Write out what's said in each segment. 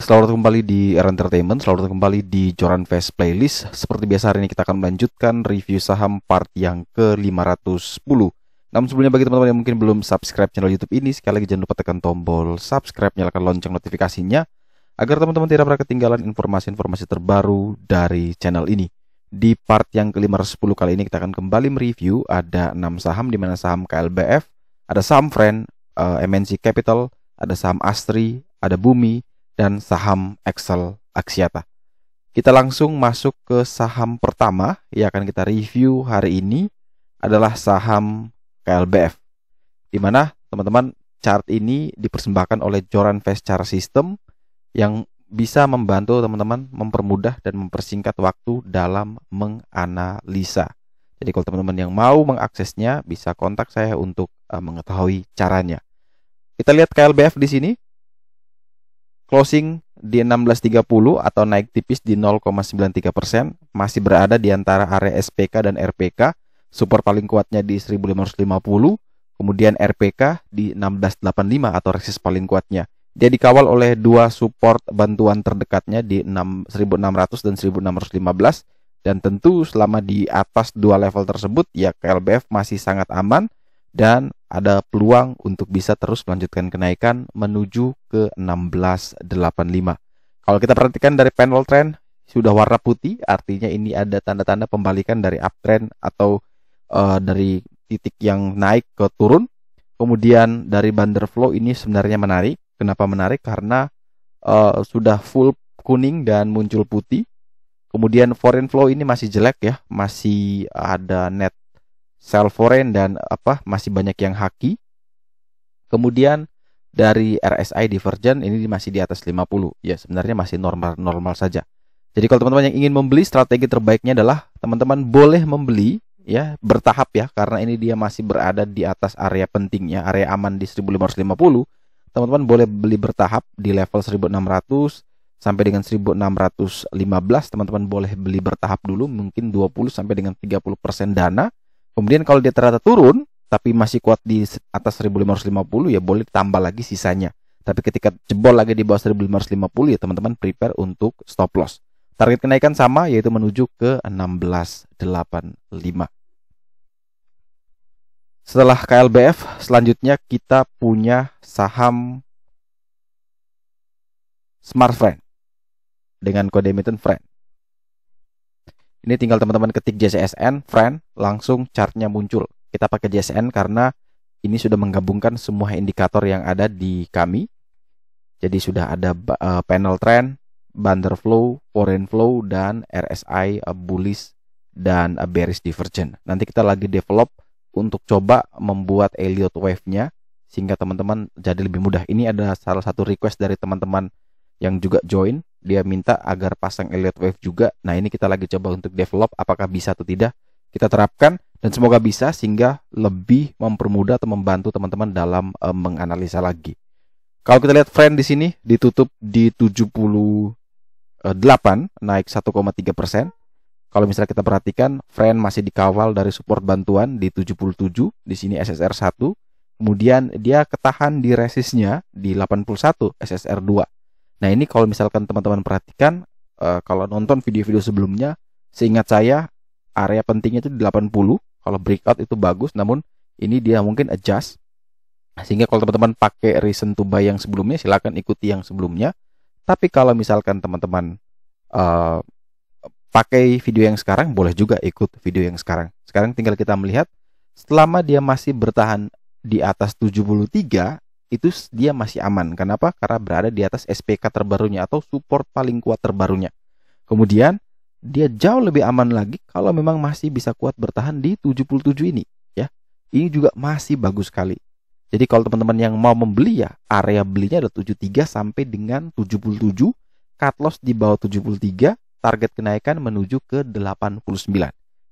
Selamat kembali di Era Entertainment, selamat kembali di Joran Fest Playlist. Seperti biasa hari ini kita akan melanjutkan review saham part yang ke-510. Namun sebelumnya bagi teman-teman yang mungkin belum subscribe channel YouTube ini, sekali lagi jangan lupa tekan tombol subscribe, nyalakan lonceng notifikasinya agar teman-teman tidak pernah ketinggalan informasi-informasi terbaru dari channel ini. Di part yang ke-510 kali ini kita akan kembali mereview ada 6 saham, di mana saham KLBF, ada saham Friend, MNC Capital, ada saham Astri, ada Bumi, dan saham Excel Axiata. Kita langsung masuk ke saham pertama yang akan kita review hari ini adalah saham KLBF, di mana teman-teman chart ini dipersembahkan oleh Joran Fest Chart System yang bisa membantu teman-teman mempermudah dan mempersingkat waktu dalam menganalisa. Jadi kalau teman-teman yang mau mengaksesnya bisa kontak saya untuk mengetahui caranya. Kita lihat KLBF di sini. Closing di 16.30 atau naik tipis di 0,93%, masih berada di antara area SPK dan RPK. Support paling kuatnya di 1550, kemudian RPK di 1685 atau resist paling kuatnya. Dia dikawal oleh dua support bantuan terdekatnya di 1600 dan 1615, dan tentu selama di atas dua level tersebut ya KLBF masih sangat aman dan ada peluang untuk bisa terus melanjutkan kenaikan menuju ke 1685. Kalau kita perhatikan dari panel trend sudah warna putih, artinya ini ada tanda-tanda pembalikan dari uptrend atau dari titik yang naik ke turun. Kemudian dari Bander Flow ini sebenarnya menarik. Kenapa menarik? Karena sudah full kuning dan muncul putih. Kemudian foreign flow ini masih jelek ya, masih ada net sell foreign dan masih banyak yang haki. Kemudian dari RSI Divergent ini masih di atas 50. Ya, sebenarnya masih normal saja. Jadi kalau teman-teman yang ingin membeli, strategi terbaiknya adalah teman-teman boleh membeli ya bertahap ya, karena ini dia masih berada di atas area pentingnya, area aman di 1550. Teman-teman boleh beli bertahap di level 1600 sampai dengan 1615. Teman-teman boleh beli bertahap dulu, mungkin 20 sampai dengan 30% dana. Kemudian kalau dia ternyata turun tapi masih kuat di atas 1550 ya boleh tambah lagi sisanya. Tapi ketika jebol lagi di bawah 1550 ya teman-teman prepare untuk stop loss. Target kenaikan sama, yaitu menuju ke 1685. Setelah KLBF, selanjutnya kita punya saham Smart Friend dengan kode emiten Friend. Ini tinggal teman-teman ketik JCSN, Friend, langsung chartnya muncul. Kita pakai JCSN karena ini sudah menggabungkan semua indikator yang ada di kami. Jadi sudah ada panel trend, Bander Flow, foreign flow, dan RSI bullish dan bearish divergent. Nanti kita lagi develop untuk coba membuat Elliott Wave-nya sehingga teman-teman jadi lebih mudah. Ini ada salah satu request dari teman-teman yang juga join. Dia minta agar pasang Elliott Wave juga. Nah, ini kita lagi coba untuk develop apakah bisa atau tidak. Kita terapkan dan semoga bisa sehingga lebih mempermudah atau membantu teman-teman dalam menganalisa lagi. Kalau kita lihat Friend di sini ditutup di 78, naik 1,3%. Kalau misalnya kita perhatikan, Friend masih dikawal dari support bantuan di 77, di sini SSR 1. Kemudian dia ketahan di resistnya di 81, SSR 2. Nah, ini kalau misalkan teman-teman perhatikan, kalau nonton video-video sebelumnya, seingat saya area pentingnya itu di 80. Kalau breakout itu bagus, namun ini dia mungkin adjust. Sehingga kalau teman-teman pakai reason to buy yang sebelumnya, silakan ikuti yang sebelumnya. Tapi kalau misalkan teman-teman pakai video yang sekarang, boleh juga ikut video yang sekarang. Sekarang tinggal kita melihat, selama dia masih bertahan di atas 73, itu dia masih aman. Kenapa? Karena berada di atas SPK terbarunya atau support paling kuat terbarunya. Kemudian dia jauh lebih aman lagi kalau memang masih bisa kuat bertahan di 77 ini ya. Ini juga masih bagus sekali. Jadi kalau teman-teman yang mau membeli ya, area belinya ada 73 sampai dengan 77, cut loss di bawah 73, target kenaikan menuju ke 89.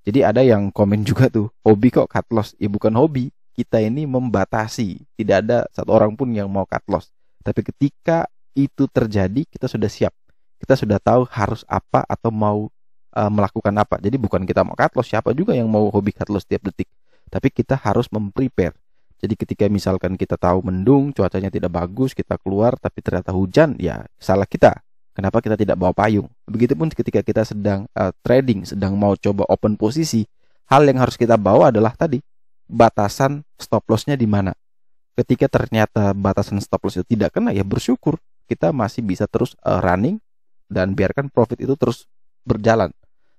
Jadi ada yang komen juga tuh, hobi kok cut loss? Ya bukan hobi. Kita ini membatasi, tidak ada satu orang pun yang mau cut loss. Tapi ketika itu terjadi, kita sudah siap. Kita sudah tahu harus apa atau mau melakukan apa. Jadi bukan kita mau cut loss, siapa juga yang mau hobi cut loss setiap detik. Tapi kita harus memprepare. Jadi ketika misalkan kita tahu mendung, cuacanya tidak bagus, kita keluar tapi ternyata hujan, ya salah kita. Kenapa kita tidak bawa payung? Begitupun ketika kita sedang trading, sedang mau coba open posisi, hal yang harus kita bawa adalah tadi batasan stop lossnya di mana. Ketika ternyata batasan stop loss itu tidak kena, ya bersyukur kita masih bisa terus running dan biarkan profit itu terus berjalan.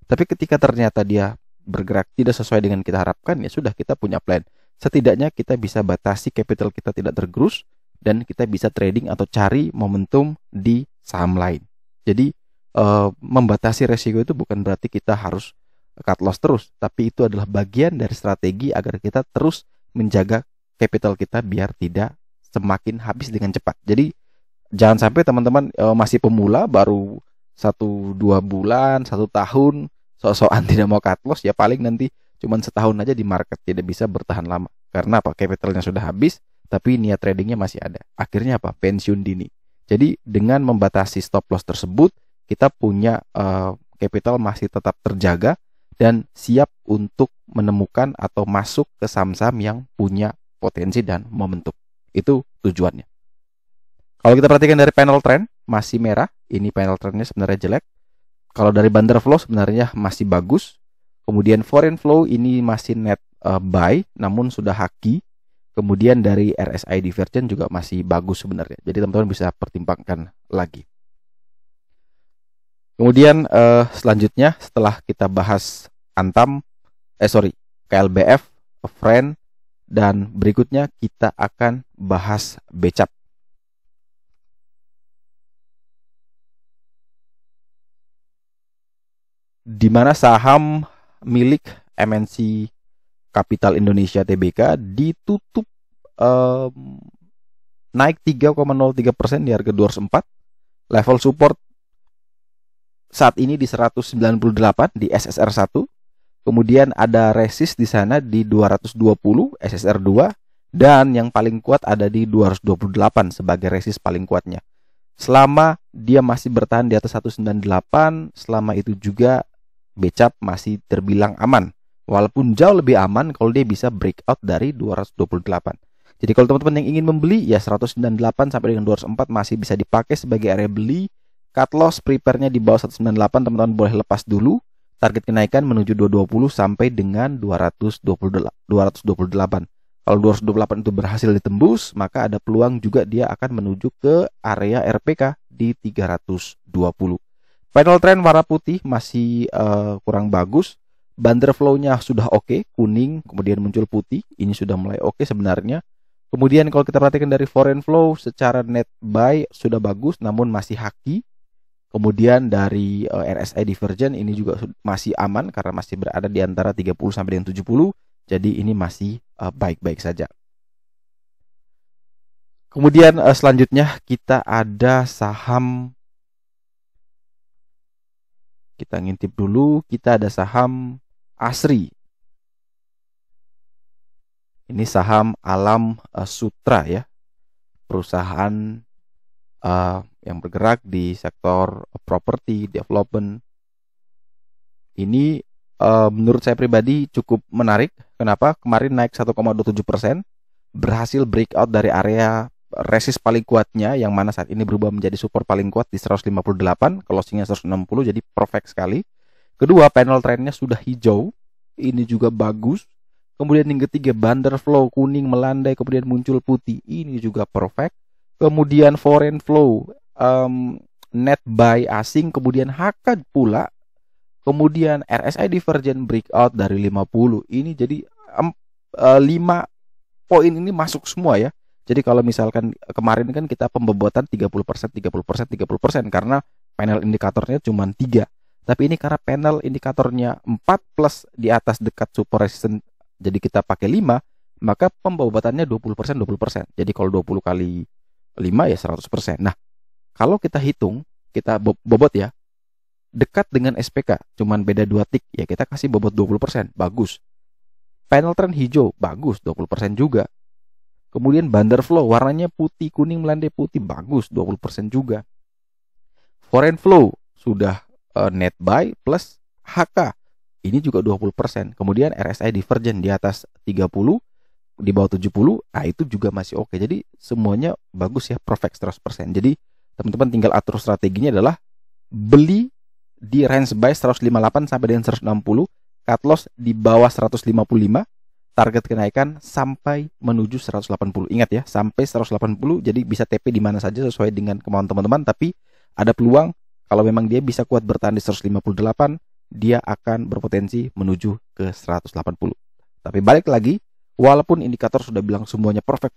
Tapi ketika ternyata dia bergerak tidak sesuai dengan kita harapkan, ya sudah, kita punya plan. Setidaknya kita bisa batasi capital kita tidak tergerus dan kita bisa trading atau cari momentum di saham lain. Jadi membatasi resiko itu bukan berarti kita harus cut loss terus, tapi itu adalah bagian dari strategi agar kita terus menjaga capital kita biar tidak semakin habis dengan cepat. Jadi jangan sampai teman-teman masih pemula, baru 1-2 bulan, 1 tahun, sok-sokan tidak mau cut loss, ya paling nanti cuman setahun aja di market, tidak bisa bertahan lama. Karena apa? Capitalnya sudah habis, tapi niat tradingnya masih ada. Akhirnya apa? Pensiun dini. Jadi dengan membatasi stop loss tersebut, kita punya capital masih tetap terjaga dan siap untuk menemukan atau masuk ke saham-saham yang punya potensi dan momentum. Itu tujuannya. Kalau kita perhatikan dari panel trend, masih merah. Ini panel trendnya sebenarnya jelek. Kalau dari bundle flow sebenarnya masih bagus. Kemudian foreign flow ini masih net buy, namun sudah haki. Kemudian dari RSI divergence juga masih bagus sebenarnya. Jadi teman-teman bisa pertimbangkan lagi. Kemudian selanjutnya setelah kita bahas Antam, KLBF, Friend, dan berikutnya kita akan bahas Becap. Di mana saham milik MNC Capital Indonesia Tbk ditutup naik 3,03% di harga 204. Level support saat ini di 198 di SSR 1. Kemudian ada resist di sana di 220 SSR 2 dan yang paling kuat ada di 228 sebagai resist paling kuatnya. Selama dia masih bertahan di atas 198, selama itu juga Becap masih terbilang aman. Walaupun jauh lebih aman kalau dia bisa breakout dari 228. Jadi kalau teman-teman yang ingin membeli, ya 198 sampai dengan 204 masih bisa dipakai sebagai area beli. Cut loss prepare-nya di bawah 198, teman-teman boleh lepas dulu. Target kenaikan menuju 220 sampai dengan 228. Kalau 228 itu berhasil ditembus, maka ada peluang juga dia akan menuju ke area RPK di 320. Final trend warna putih masih kurang bagus. Bundle flow-nya sudah oke, kuning, kemudian muncul putih. Ini sudah mulai oke sebenarnya. Kemudian kalau kita perhatikan dari foreign flow, secara net buy sudah bagus, namun masih haki. Kemudian dari RSI divergence ini juga masih aman karena masih berada di antara 30 sampai dengan 70. Jadi ini masih baik-baik saja. Kemudian selanjutnya kita ada saham. Kita ngintip dulu, kita ada saham Asri. Ini saham Alam Sutra ya. Perusahaan yang bergerak di sektor properti development. Ini menurut saya pribadi cukup menarik. Kenapa? Kemarin naik 1,27%, berhasil breakout dari area resist paling kuatnya, yang mana saat ini berubah menjadi support paling kuat di 158, closingnya 160, jadi perfect sekali. Kedua, panel trendnya sudah hijau, ini juga bagus. Kemudian yang ketiga, bundle flow kuning melandai, kemudian muncul putih, ini juga perfect. Kemudian foreign flow, net buy asing, kemudian HK pula. Kemudian RSI divergent breakout dari 50, ini jadi 5 poin ini masuk semua ya. Jadi kalau misalkan kemarin kan kita pembebotan 30%, karena panel indikatornya cuma 3. Tapi ini karena panel indikatornya 4 plus di atas dekat support resistance, jadi kita pakai 5, maka pembebotannya 20%. Jadi kalau 20 kali 5 ya 100%. Nah, kalau kita hitung, kita bobot ya, dekat dengan SPK, cuman beda 2 tik, ya kita kasih bobot 20%, bagus. Panel trend hijau, bagus, 20% juga. Kemudian bundle flow warnanya putih, kuning melandai putih, bagus, 20% juga. Foreign flow sudah net buy plus HK, ini juga 20%. Kemudian RSI divergent di atas 30, di bawah 70, nah itu juga masih oke. Jadi semuanya bagus ya, perfect 100%. Jadi teman-teman tinggal atur strateginya adalah beli di range buy 158 sampai dengan 160, cut loss di bawah 155, target kenaikan sampai menuju 180. Ingat ya, sampai 180, jadi bisa TP di mana saja sesuai dengan kemauan teman-teman, tapi ada peluang kalau memang dia bisa kuat bertahan di 158, dia akan berpotensi menuju ke 180. Tapi balik lagi, walaupun indikator sudah bilang semuanya perfect,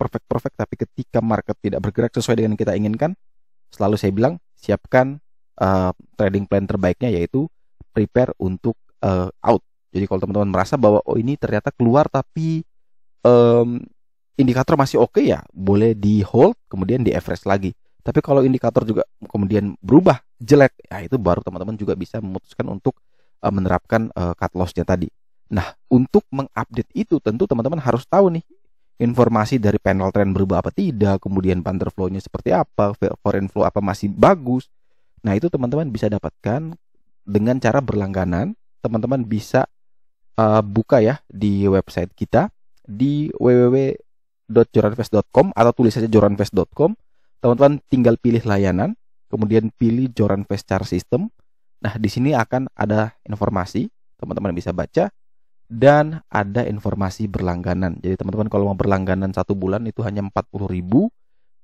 tapi ketika market tidak bergerak sesuai dengan yang kita inginkan, selalu saya bilang siapkan trading plan terbaiknya, yaitu prepare untuk out. Jadi kalau teman-teman merasa bahwa oh ini ternyata keluar tapi indikator masih oke, ya boleh di hold kemudian di average lagi. Tapi kalau indikator juga kemudian berubah jelek, ya itu baru teman-teman juga bisa memutuskan untuk menerapkan cut loss-nya tadi. Nah, untuk mengupdate itu tentu teman-teman harus tahu nih informasi dari panel trend berubah apa tidak, kemudian pattern flow-nya seperti apa, foreign flow apa masih bagus. Nah, itu teman-teman bisa dapatkan dengan cara berlangganan. Teman-teman bisa buka ya di website kita di www.joranvest.com atau tulis saja joranvest.com. Teman-teman tinggal pilih layanan, kemudian pilih Joran Fast Chart System. Nah, di sini akan ada informasi, teman-teman bisa baca, dan ada informasi berlangganan. Jadi teman-teman kalau mau berlangganan 1 bulan itu hanya 40.000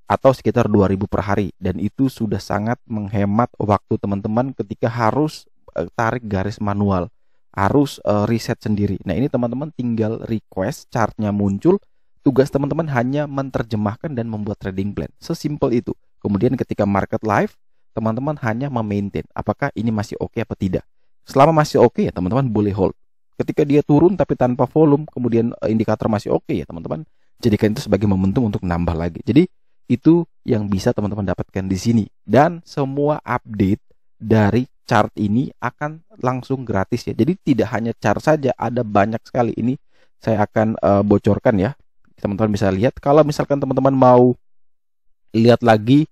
atau sekitar 2.000 per hari, dan itu sudah sangat menghemat waktu teman-teman ketika harus tarik garis manual, harus riset sendiri. Nah, ini teman-teman tinggal request, chartnya muncul, tugas teman-teman hanya menerjemahkan dan membuat trading plan, sesimpel itu. Kemudian ketika market live, teman-teman hanya memaintain apakah ini masih oke apa tidak. Selama masih oke, ya teman-teman boleh hold. Ketika dia turun tapi tanpa volume, kemudian indikator masih oke, ya teman-teman jadikan itu sebagai momentum untuk nambah lagi. Jadi itu yang bisa teman-teman dapatkan di sini. Dan semua update dari chart ini akan langsung gratis ya. Jadi tidak hanya chart saja, ada banyak sekali. Ini saya akan bocorkan ya. Teman-teman bisa lihat. Kalau misalkan teman-teman mau lihat lagi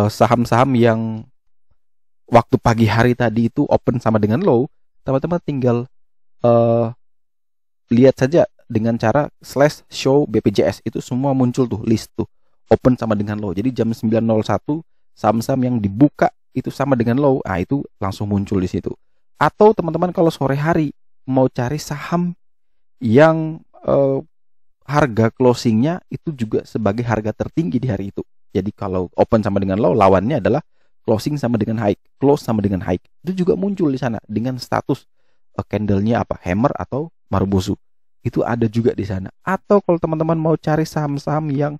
saham-saham yang waktu pagi hari tadi itu open sama dengan low, teman-teman tinggal lihat saja dengan cara slash show BPJS. Itu semua muncul tuh, list tuh, open sama dengan low. Jadi jam 9.01 saham-saham yang dibuka itu sama dengan low, nah itu langsung muncul di situ. Atau teman-teman kalau sore hari mau cari saham yang harga closingnya itu juga sebagai harga tertinggi di hari itu. Jadi kalau open sama dengan low, lawannya adalah closing sama dengan high, close sama dengan high. Itu juga muncul di sana dengan status candle-nya apa, hammer atau marubozu. Itu ada juga di sana. Atau kalau teman-teman mau cari saham-saham yang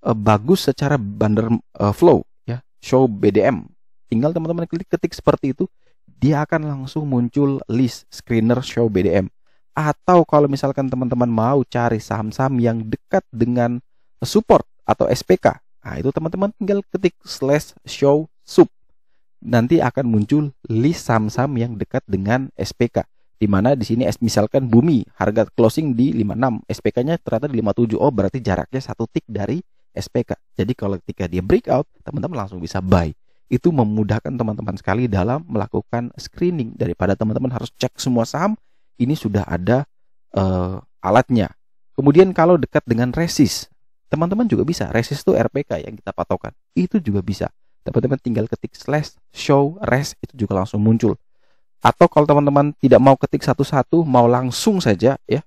bagus secara bundle flow ya, show BDM, tinggal teman-teman ketik seperti itu, dia akan langsung muncul list screener show BDM. Atau kalau misalkan teman-teman mau cari saham-saham yang dekat dengan support atau SPK, nah itu teman-teman tinggal ketik slash show sub. Nanti akan muncul list saham-saham yang dekat dengan SPK. Di mana di sini misalkan Bumi harga closing di 56, SPK-nya ternyata di 57. Oh, berarti jaraknya 1 tick dari SPK. Jadi kalau ketika dia breakout, teman-teman langsung bisa buy. Itu memudahkan teman-teman sekali dalam melakukan screening, daripada teman-teman harus cek semua saham. Ini sudah ada alatnya. Kemudian kalau dekat dengan resist, teman-teman juga bisa. Resist itu RPK yang kita patokan. Itu juga bisa. Teman-teman tinggal ketik slash show res, itu juga langsung muncul. Atau kalau teman-teman tidak mau ketik satu-satu, mau langsung saja ya,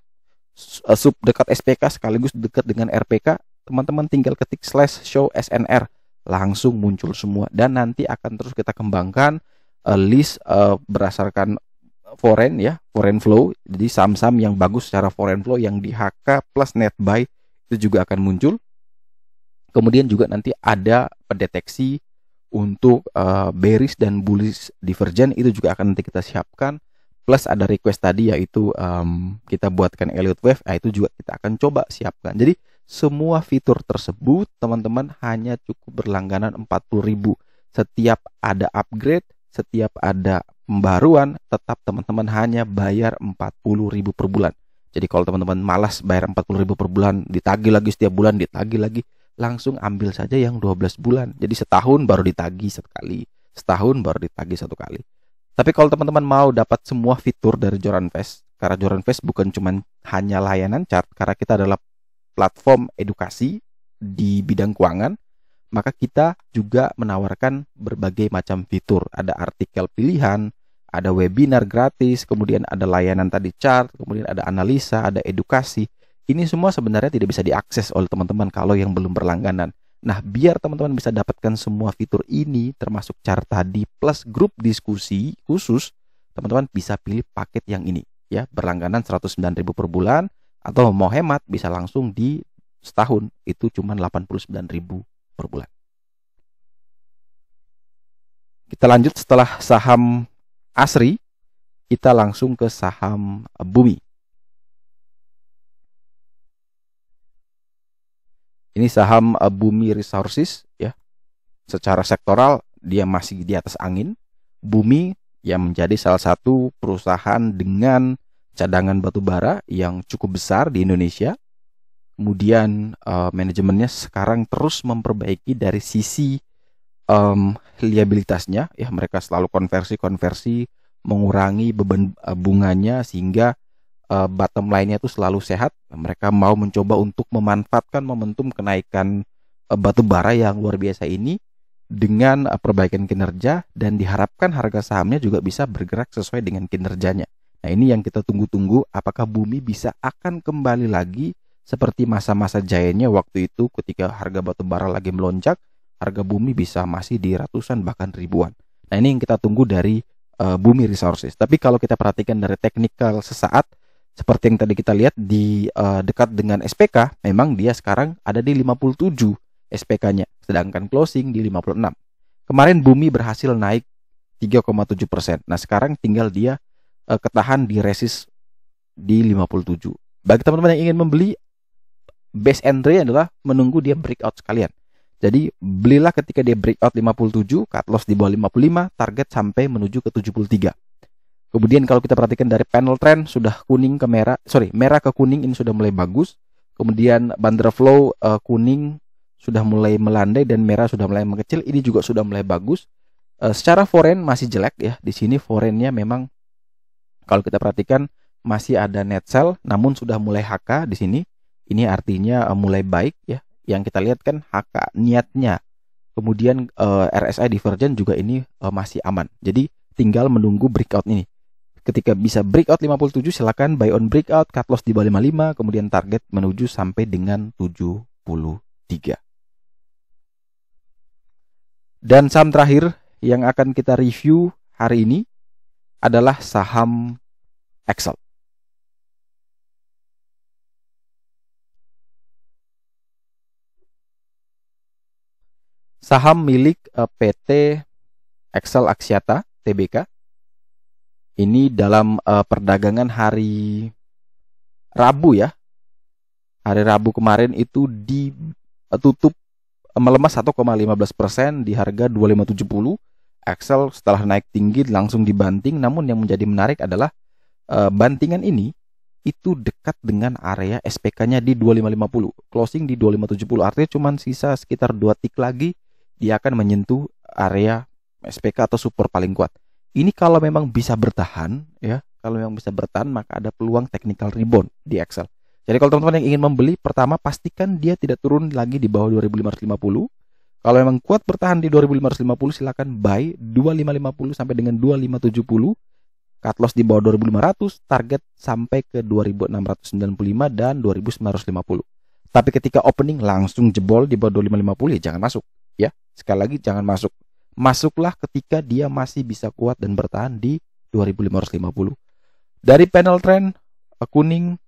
sub dekat SPK sekaligus dekat dengan RPK, teman-teman tinggal ketik slash show SNR, langsung muncul semua. Dan nanti akan terus kita kembangkan list berdasarkan foreign ya, foreign flow. Jadi saham-saham yang bagus secara foreign flow yang di HK plus net buy itu juga akan muncul. Kemudian juga nanti ada pendeteksi untuk bearish dan bullish divergent, itu juga akan nanti kita siapkan. Plus ada request tadi, yaitu kita buatkan Elliott Wave, itu juga kita akan coba siapkan. Jadi semua fitur tersebut teman-teman hanya cukup berlangganan 40.000. Setiap ada upgrade, setiap ada pembaruan, tetap teman-teman hanya bayar 40.000 per bulan. Jadi kalau teman-teman malas bayar 40.000 per bulan, ditagih lagi setiap bulan, ditagih lagi, langsung ambil saja yang 12 bulan. Jadi setahun baru ditagih sekali, setahun baru ditagih 1 kali. Tapi kalau teman-teman mau dapat semua fitur dari Joran Fast, karena Joran Fast bukan cuma hanya layanan chart, karena kita adalah platform edukasi di bidang keuangan, maka kita juga menawarkan berbagai macam fitur. Ada artikel pilihan, ada webinar gratis, kemudian ada layanan tadi chart, kemudian ada analisa, ada edukasi. Ini semua sebenarnya tidak bisa diakses oleh teman-teman kalau yang belum berlangganan. Nah, biar teman-teman bisa dapatkan semua fitur ini, termasuk chart tadi, plus grup diskusi khusus, teman-teman bisa pilih paket yang ini. Ya, berlangganan 109.000 per bulan, atau mau hemat bisa langsung di setahun, itu cuma 89.000 per bulan. Kita lanjut setelah saham ASRI, kita langsung ke saham Bumi. Ini saham Bumi Resources ya. Secara sektoral dia masih di atas angin. Bumi yang menjadi salah satu perusahaan dengan cadangan batu bara yang cukup besar di Indonesia. Kemudian manajemennya sekarang terus memperbaiki dari sisi liabilitasnya ya, mereka selalu konversi mengurangi beban bunganya sehingga bottom line-nya itu selalu sehat. Mereka mau mencoba untuk memanfaatkan momentum kenaikan batu bara yang luar biasa ini dengan perbaikan kinerja, dan diharapkan harga sahamnya juga bisa bergerak sesuai dengan kinerjanya. Nah, ini yang kita tunggu-tunggu, apakah Bumi bisa akan kembali lagi seperti masa-masa jayanya waktu itu ketika harga batu bara lagi melonjak, harga Bumi bisa masih di ratusan bahkan ribuan. Nah, ini yang kita tunggu dari Bumi Resources. Tapi kalau kita perhatikan dari teknikal sesaat, seperti yang tadi kita lihat di dekat dengan SPK, memang dia sekarang ada di 57 SPK-nya, sedangkan closing di 56. Kemarin Bumi berhasil naik 3,7%. Nah, sekarang tinggal dia ketahan di resist di 57. Bagi teman-teman yang ingin membeli, best entry adalah menunggu dia breakout sekalian. Jadi belilah ketika dia breakout 57, cut loss di bawah 55, target sampai menuju ke 73. Kemudian kalau kita perhatikan dari panel trend, sudah kuning ke merah, merah ke kuning, ini sudah mulai bagus. Kemudian bandara flow kuning sudah mulai melandai dan merah sudah mulai mengecil, ini juga sudah mulai bagus. Secara foreign masih jelek ya, di sini foreignnya memang kalau kita perhatikan masih ada net sell, namun sudah mulai HK di sini. Ini artinya mulai baik ya. Yang kita lihat kan HK niatnya. Kemudian RSI divergent juga ini masih aman. Jadi tinggal menunggu breakout ini. Ketika bisa breakout 57, silakan buy on breakout, cut loss di bawah 55, kemudian target menuju sampai dengan 73. Dan saham terakhir yang akan kita review hari ini adalah saham Excel. Saham milik PT Excel Axiata Tbk. Ini dalam perdagangan hari Rabu ya. Hari Rabu kemarin itu ditutup melemah 1,15% di harga 2570. Excel setelah naik tinggi langsung dibanting, namun yang menjadi menarik adalah bantingan ini itu dekat dengan area SPK-nya di 2550, closing di 2570, artinya cuma sisa sekitar 2 tick lagi dia akan menyentuh area SPK atau support paling kuat. Ini kalau memang bisa bertahan ya, kalau memang bisa bertahan maka ada peluang technical rebound di Excel. Jadi kalau teman-teman yang ingin membeli, pertama pastikan dia tidak turun lagi di bawah 2550. Kalau memang kuat bertahan di 2550, silakan buy 2550 sampai dengan 2570. Cut loss di bawah 2500, target sampai ke 2695 dan 2950. Tapi ketika opening langsung jebol di bawah 2550 ya jangan masuk ya. Sekali lagi jangan masuk. Masuklah ketika dia masih bisa kuat dan bertahan di 2550. Dari panel trend kuning,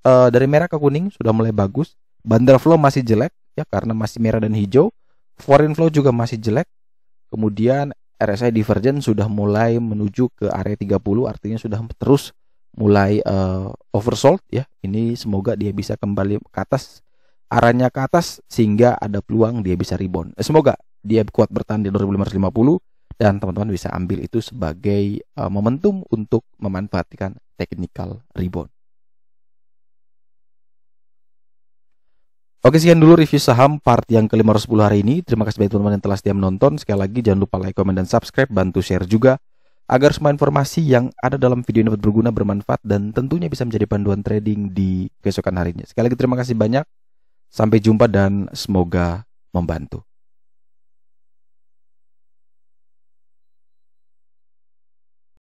dari merah ke kuning sudah mulai bagus. Bandar flow masih jelek ya karena masih merah dan hijau. Foreign flow juga masih jelek. Kemudian RSI divergent sudah mulai menuju ke area 30, artinya sudah terus mulai oversold ya. Ini semoga dia bisa kembali ke atas, arahnya ke atas sehingga ada peluang dia bisa rebound. Semoga dia kuat bertahan di 2550 dan teman-teman bisa ambil itu sebagai momentum untuk memanfaatkan technical rebound. Oke, sekian dulu review saham part yang ke-510 hari ini. Terima kasih bagi teman-teman yang telah setia menonton. Sekali lagi jangan lupa like, komen, dan subscribe. Bantu share juga agar semua informasi yang ada dalam video ini dapat berguna, bermanfaat, dan tentunya bisa menjadi panduan trading di keesokan harinya. Sekali lagi terima kasih banyak. Sampai jumpa dan semoga membantu.